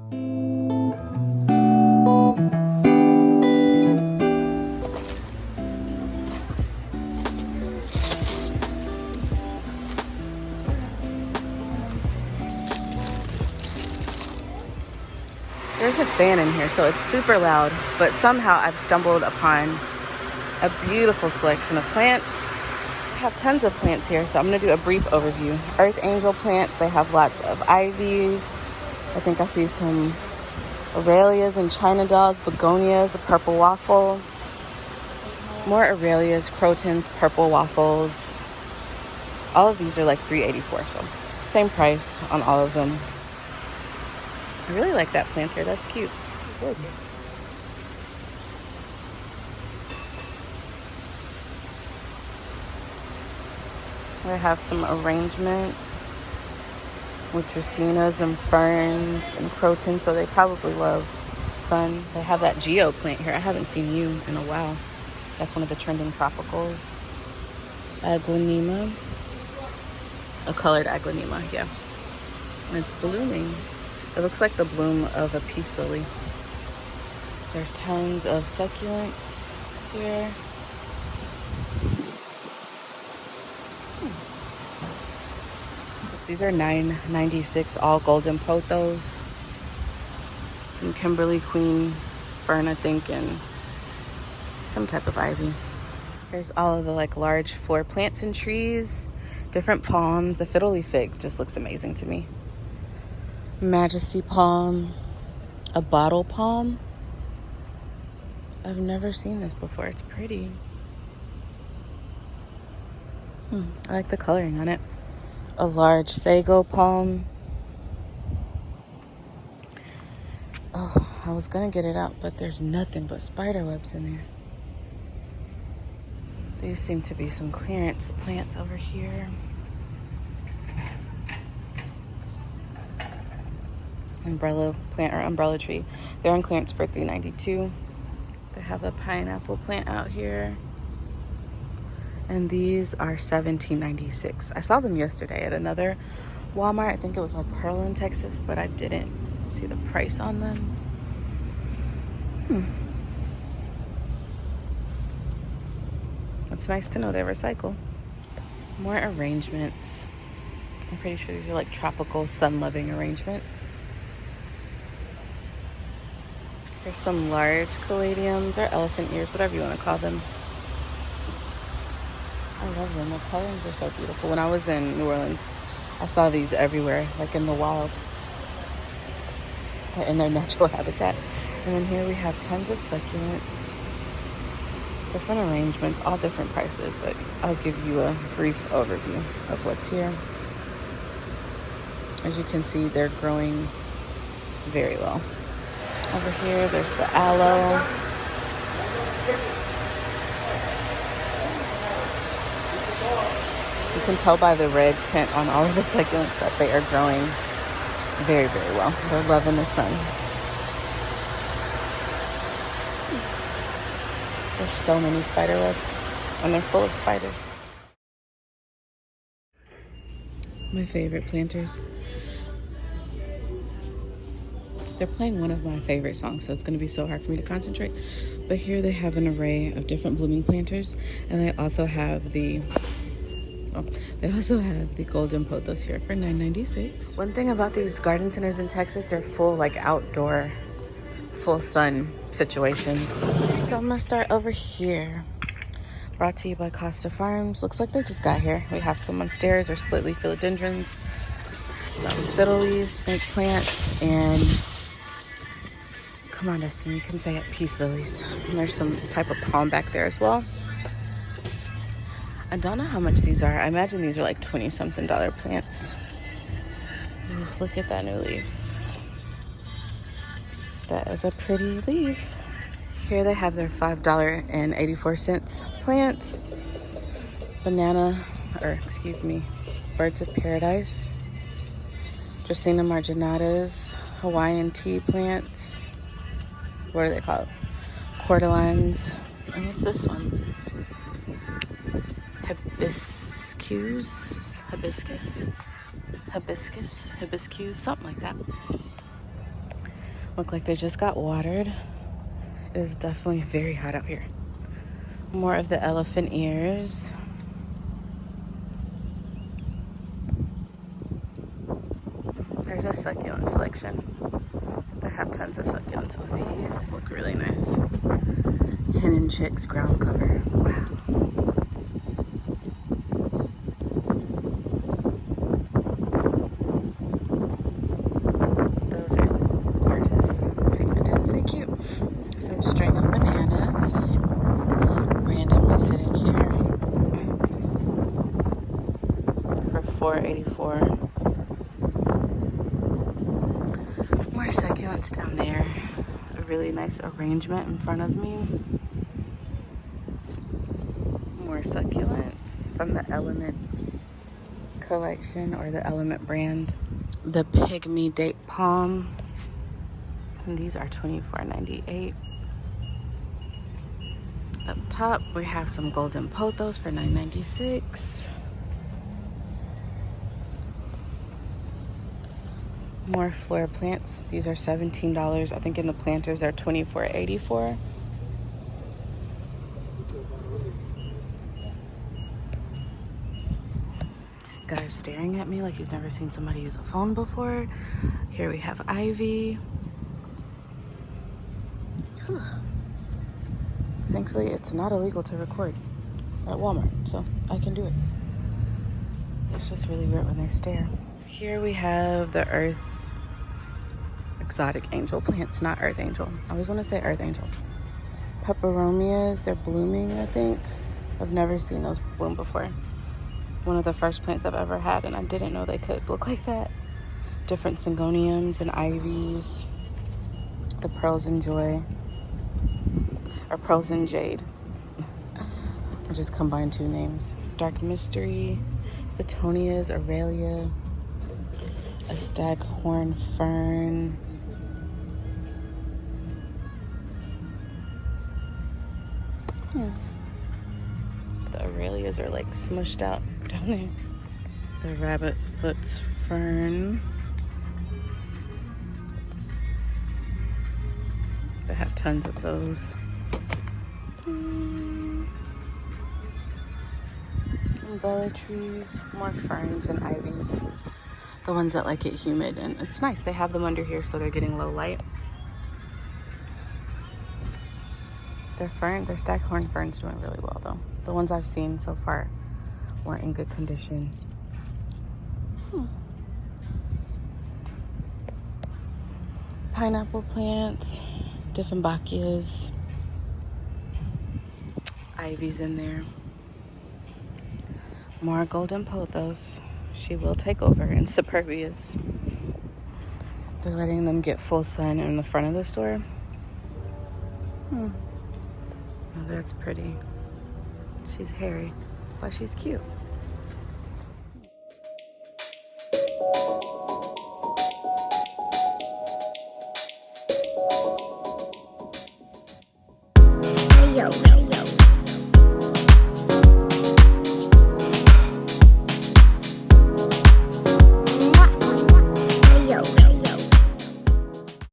There's a fan in here, so it's super loud, but somehow I've stumbled upon a beautiful selection of plants. I have tons of plants here, so I'm going to do a brief overview. Earth angel plants, they have lots of ivies. I think I see some Aralias and China dolls, begonias, a purple waffle. More Aralias, crotons, purple waffles. All of these are like $3.84, so same price on all of them. I really like that planter. That's cute. Good. I have some arrangements with Dracaenas and ferns and crotons, so they probably love sun. They have that geo plant here. I haven't seen you in a while. That's one of the trending tropicals. Aglaonema. A colored aglaonema, yeah. And it's blooming. It looks like the bloom of a peace lily. There's tons of succulents here. These are $9.96, all golden pothos. Some Kimberly Queen fern, I think, and some type of ivy. There's all of the like large floor plants and trees, different palms. The fiddle leaf fig just looks amazing to me. Majesty palm, a bottle palm. I've never seen this before. It's pretty. I like the coloring on it. A large sago palm. Oh, I was gonna get it out, but there's nothing but spider webs in there. These seem to be some clearance plants over here. Umbrella plant or umbrella tree. They're on clearance for $3.92. They have the pineapple plant out here. And these are $17.96. I saw them yesterday at another Walmart. I think it was like Pearland, Texas, but I didn't see the price on them. It's nice to know they recycle. More arrangements. I'm pretty sure these are like tropical sun-loving arrangements. There's some large caladiums or elephant ears, whatever you want to call them. I love them. The colorings are so beautiful. When I was in New Orleans, I saw these everywhere, like in the wild, in their natural habitat. And then here we have tons of succulents, different arrangements, all different prices, but I'll give you a brief overview of what's here. As you can see, they're growing very well. Over here, there's the aloe. You can tell by the red tint on all of the succulents that they are growing very, very well. They're loving the sun. There's so many spider webs, and they're full of spiders. My favorite planters. They're playing one of my favorite songs, so it's going to be so hard for me to concentrate. But here they have an array of different blooming planters, and they also have the golden pothos here for $9.96. One thing about these garden centers in Texas, they're full like outdoor, full sun situations. So I'm gonna start over here. Brought to you by Costa Farms. Looks like they just got here. We have some monsteras or split leaf philodendrons, some fiddle leaves, snake plants, and come on, Dustin, you can say it, peace lilies. And there's some type of palm back there as well. I don't know how much these are. I imagine these are like $20-something plants. Ooh, look at that new leaf. That is a pretty leaf. Here they have their $5.84 plants. Birds of paradise. Dracaena marginatas, Hawaiian tea plants. What are they called? Cordyline. And what's this one? Hibiscus, something like that. Look like they just got watered. It is definitely very hot out here. More of the elephant ears. There's a succulent selection. They have tons of succulents with these. Look really nice. Hen and chicks ground cover. Wow. Those are gorgeous. See, I didn't say cute. Some string of bananas. Randomly sitting here for $4.84. More succulents down there. A really nice arrangement in front of me. More succulents from the Element collection or the Element brand. The Pygmy date palm. And these are $24.98. Up top, we have some golden pothos for $9.96. More floor plants. These are $17. I think in the planters they're $24.84. Guy's staring at me like he's never seen somebody use a phone before. Here we have ivy. Whew. Thankfully, it's not illegal to record at Walmart, so I can do it. It's just really weird when they stare. Here we have the Earth exotic angel plants, not Earth Angel. I always want to say Earth Angel. Peperomias, they're blooming, I think. I've never seen those bloom before. One of the first plants I've ever had, and I didn't know they could look like that. Different syngoniums and ivies. The pearls and joy. Or pearls and jade. I just combined two names. Dark mystery. Betonias, Aurelia. A Staghorn fern. The Aurelias are like smushed out down there. The rabbit foot's fern. They have tons of those. Umbrella trees, more ferns and ivies. The ones that like it humid, and it's nice. They have them under here so they're getting low light. Their Staghorn fern's doing really well though. The ones I've seen so far weren't in good condition. Pineapple plants, Dieffenbachias, ivy's in there. More golden pothos. She will take over in Superbias. They're letting them get full sun in the front of the store. Oh, that's pretty. She's hairy, but she's cute. Yo.